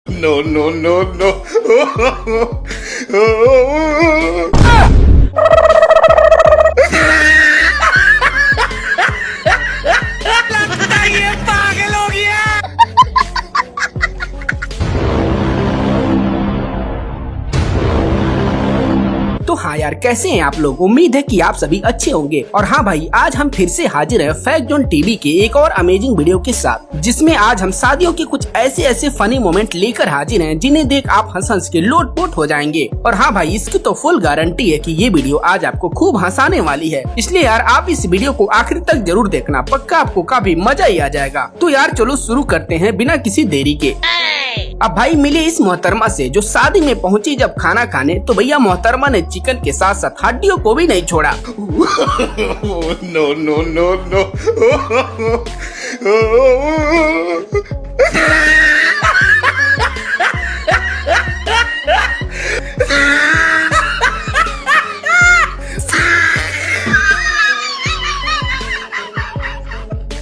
No, no, no, no. लगता है ये पागल हो गया। तो हाँ यार, कैसे हैं आप लोग। उम्मीद है कि आप सभी अच्छे होंगे। और हाँ भाई, आज हम फिर से हाजिर हैं फैक्ट जोन टीवी के एक और अमेजिंग वीडियो के साथ, जिसमें आज हम शादियों के कुछ ऐसे फनी मोमेंट लेकर हाजिर हैं जिन्हें देख आप हंस हंस के लोटपोट हो जाएंगे। और हाँ भाई, इसकी तो फुल गारंटी है कि ये वीडियो आज आपको खूब हंसाने वाली है। इसलिए यार आप इस वीडियो को आखिर तक जरूर देखना, पक्का आपको काफी मजा ही आ जाएगा। तो यार चलो शुरू करते हैं बिना किसी देरी के। अब भाई मिली इस मोहतरमा से जो शादी में पहुंची जब खाना खाने, तो भैया मोहतरमा ने चिकन के साथ साथ हड्डियों को भी नहीं छोड़ा। No, no, no, no.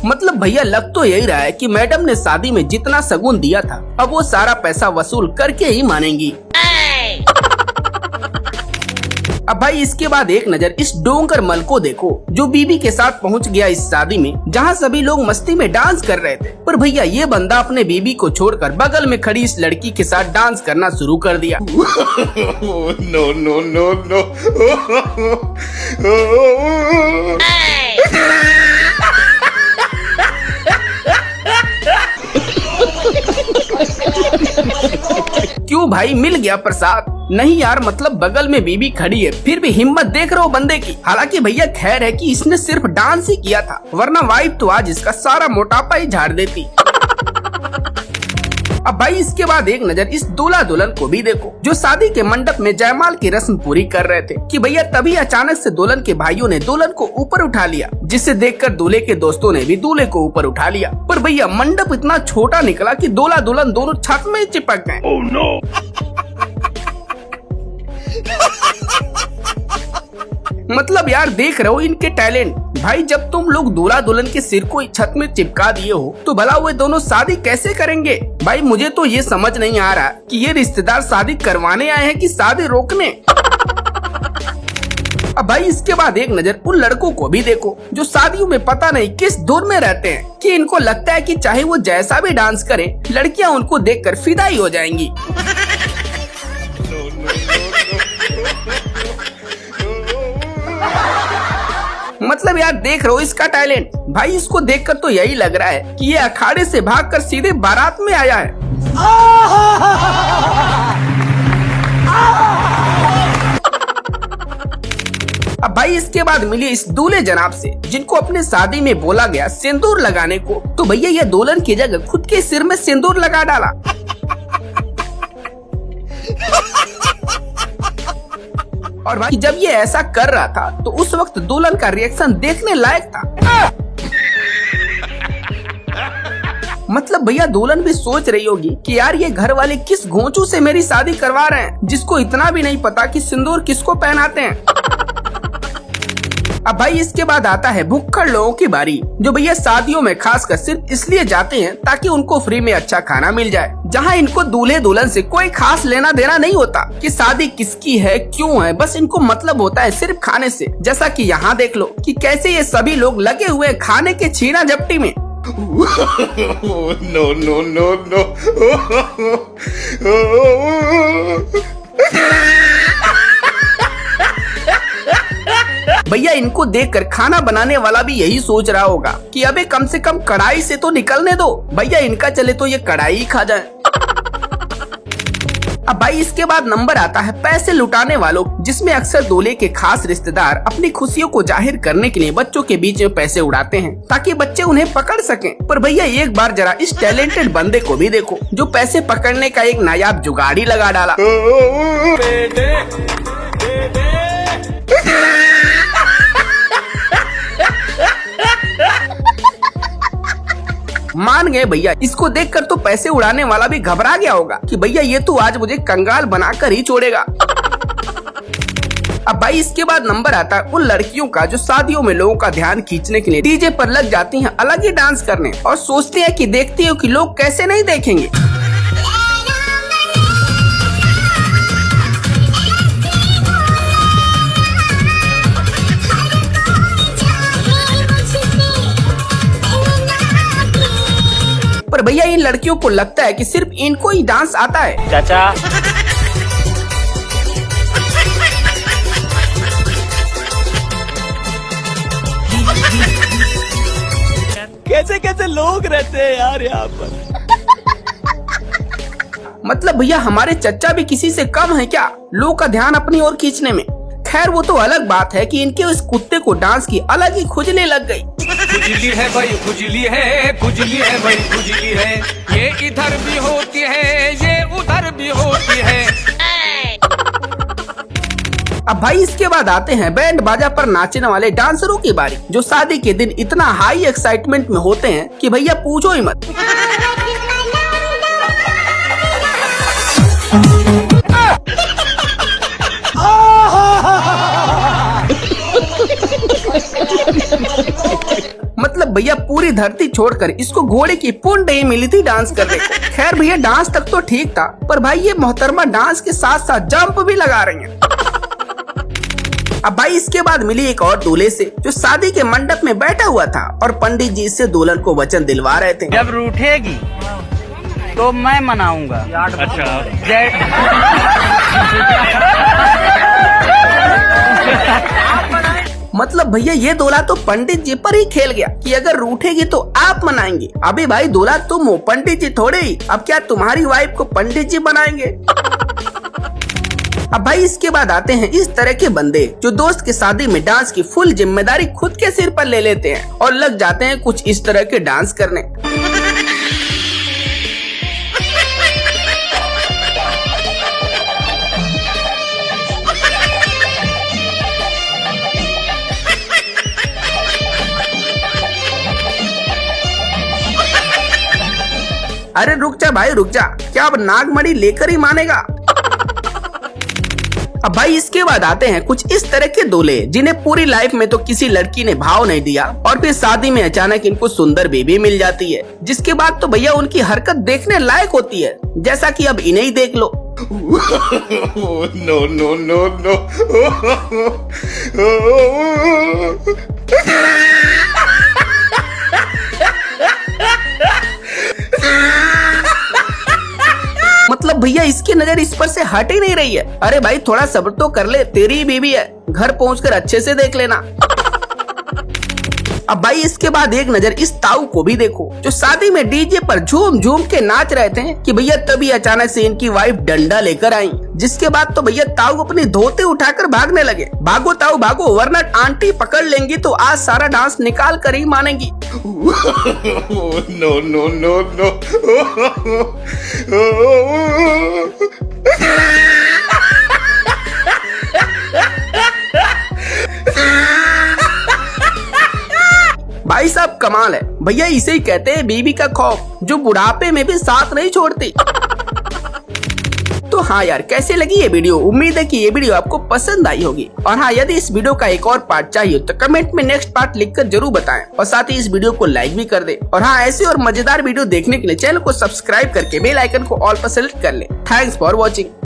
मतलब भैया लग तो यही रहा है कि मैडम ने शादी में जितना शगुन दिया था, अब वो सारा पैसा वसूल करके ही मानेंगी। अब भाई इसके बाद एक नजर इस डोंगर मल को देखो, जो बीबी के साथ पहुंच गया इस शादी में जहां सभी लोग मस्ती में डांस कर रहे थे। पर भैया ये बंदा अपने बीबी को छोड़कर बगल में खड़ी इस लड़की के साथ डांस करना शुरू कर दिया। No, no, no, no. क्यों भाई, मिल गया प्रसाद? नहीं यार, मतलब बगल में बीबी खड़ी है, फिर भी हिम्मत देख रहे हो बंदे की। हालांकि भैया खैर है कि इसने सिर्फ डांस ही किया था, वरना वाइफ तो आज इसका सारा मोटापा ही झाड़ देती। अब भाई इसके बाद एक नजर इस दूल्हा दुल्हन को भी देखो, जो शादी के मंडप में जयमाल की रस्म पूरी कर रहे थे कि भैया तभी अचानक से दुल्हन के भाइयों ने दुल्हन को ऊपर उठा लिया, जिसे देखकर दूल्हे के दोस्तों ने भी दूल्हे को ऊपर उठा लिया। पर भैया मंडप इतना छोटा निकला कि दूल्हा दुल्हन दोनों छत में ही चिपक गए। Oh no. मतलब यार देख रहे हो इनके टैलेंट। भाई जब तुम लोग दूल्हा दुल्हन के सिर को छत में चिपका दिए हो, तो भला वे दोनों शादी कैसे करेंगे? भाई मुझे तो ये समझ नहीं आ रहा कि ये रिश्तेदार शादी करवाने आए हैं कि शादी रोकने। अब भाई इसके बाद एक नजर उन लड़कों को भी देखो, जो शादियों में पता नहीं किस धुन में रहते हैं कि इनको लगता है कि चाहे वो जैसा भी डांस करें, लड़कियां उनको देखकर फिदा ही हो जाएंगी। मतलब यार देख रहे हो इसका टैलेंट। भाई इसको देखकर तो यही लग रहा है कि ये अखाड़े से भागकर सीधे बारात में आया है। अब भाई इसके बाद मिली इस दूल्हे जनाब से, जिनको अपने शादी में बोला गया सिंदूर लगाने को, तो भैया ये दुल्हन की जगह खुद के सिर में सिंदूर लगा डाला। और भाई जब ये ऐसा कर रहा था तो उस वक्त दुल्हन का रिएक्शन देखने लायक था। मतलब भैया दुल्हन भी सोच रही होगी कि यार ये घर वाले किस घोंचू से मेरी शादी करवा रहे हैं, जिसको इतना भी नहीं पता कि सिंदूर किसको पहनाते हैं। अब भाई इसके बाद आता है भुक्खड़ लोगों की बारी, जो भैया शादियों में खासकर सिर्फ इसलिए जाते हैं ताकि उनको फ्री में अच्छा खाना मिल जाए, जहां इनको दूल्हे दुल्हन से कोई खास लेना देना नहीं होता कि शादी किसकी है क्यों है, बस इनको मतलब होता है सिर्फ खाने से। जैसा कि यहाँ देख लो कि कैसे ये सभी लोग लगे हुए खाने के छीना झपटी में। No, no, no, no. भैया इनको देखकर खाना बनाने वाला भी यही सोच रहा होगा कि अबे कम से कम कढ़ाई से तो निकलने दो, भैया इनका चले तो ये कढ़ाई ही खा जाए। अब भाई इसके बाद नंबर आता है पैसे लुटाने वालों, जिसमें अक्सर दूल्हे के खास रिश्तेदार अपनी खुशियों को जाहिर करने के लिए बच्चों के बीच में पैसे उड़ाते हैं ताकि बच्चे उन्हें पकड़ सकें। पर भैया एक बार जरा इस टैलेंटेड बंदे को भी देखो, जो पैसे पकड़ने का एक नायाब जुगाड़ लगा डाला। मान गए भैया, इसको देखकर तो पैसे उड़ाने वाला भी घबरा गया होगा कि भैया ये तो आज मुझे कंगाल बनाकर ही छोड़ेगा। अब भाई इसके बाद नंबर आता है उन लड़कियों का जो शादियों में लोगों का ध्यान खींचने के लिए डीजे पर लग जाती हैं अलग ही डांस करने और सोचती हैं कि देखती हो कि लोग कैसे नहीं देखेंगे। लड़कियों को लगता है कि सिर्फ इनको ही डांस आता है। चाचा कैसे कैसे लोग रहते हैं यार यहाँ पर। मतलब भैया हमारे चच्चा भी किसी से कम है क्या लोग का ध्यान अपनी ओर खींचने में। खैर वो तो अलग बात है कि इनके उस कुत्ते को डांस की अलग ही खुजली लग गई। खुजली है भाई खुजली है, खुजली है भाई खुजली है, ये इधर भी होती है ये उधर भी होती है। अब भाई इसके बाद आते हैं बैंड बाजा पर नाचने वाले डांसरों की बारी, जो शादी के दिन इतना हाई एक्साइटमेंट में होते हैं कि भैया पूछो ही मत। मतलब भैया पूरी धरती छोड़कर इसको घोड़े की पूंछ ही मिली थी डांस करने को। खैर भैया डांस तक तो ठीक था, पर भाई ये मोहतरमा डांस के साथ साथ जंप भी लगा रही हैं। अब भाई इसके बाद मिली एक और दूल्हे से, जो शादी के मंडप में बैठा हुआ था और पंडित जी से दुल्हन को वचन दिलवा रहे थे। जब रूठेगी तो मैं मनाऊंगा। अच्छा मतलब भैया ये दूल्हा तो पंडित जी पर ही खेल गया कि अगर रूठेगी तो आप मनाएंगे। अबे भाई दूल्हा तुम हो, पंडित जी थोड़े ही। अब क्या तुम्हारी वाइफ को पंडित जी बनाएंगे? अब भाई इसके बाद आते हैं इस तरह के बंदे, जो दोस्त की शादी में डांस की फुल जिम्मेदारी खुद के सिर पर ले लेते हैं और लग जाते हैं कुछ इस तरह के डांस करने। अरे रुक जा भाई रुक जा, क्या अब नागमणि लेकर ही मानेगा? अब भाई इसके बाद आते हैं कुछ इस तरह के दूल्हे, जिन्हें पूरी लाइफ में तो किसी लड़की ने भाव नहीं दिया और फिर शादी में अचानक इनको सुंदर बेबी मिल जाती है, जिसके बाद तो भैया उनकी हरकत देखने लायक होती है, जैसा कि अब इन्हें ही देख लो। No, no, no, no. मतलब भैया इसकी नजर इस पर से हट ही नहीं रही है। अरे भाई थोड़ा सब्र तो कर ले, तेरी बीवी है, घर पहुंचकर अच्छे से देख लेना। अब भाई इसके बाद एक नजर इस ताऊ को भी देखो, जो शादी में डीजे पर झूम झूम के नाच रहे थे कि भैया तभी अचानक से इनकी वाइफ डंडा लेकर आई, जिसके बाद तो भैया ताऊ अपने धोते उठाकर भागने लगे। भागो ताऊ भागो, वरना आंटी पकड़ लेंगी तो आज सारा डांस निकाल कर ही मानेंगी। No, no, no, no. भाई साहब कमाल है भैया, इसे ही कहते हैं बीवी का खौफ, जो बुढ़ापे में भी साथ नहीं छोड़ती। तो हाँ यार, कैसे लगी ये वीडियो? उम्मीद है कि ये वीडियो आपको पसंद आई होगी। और हाँ, यदि इस वीडियो का एक और पार्ट चाहिए तो कमेंट में नेक्स्ट पार्ट लिखकर जरूर बताएं, और साथ ही इस वीडियो को लाइक भी कर दें। और हाँ, ऐसे और मजेदार वीडियो देखने के लिए चैनल को सब्सक्राइब करके बेल आइकन को ऑल पर सेलेक्ट कर लें। Thanks for watching.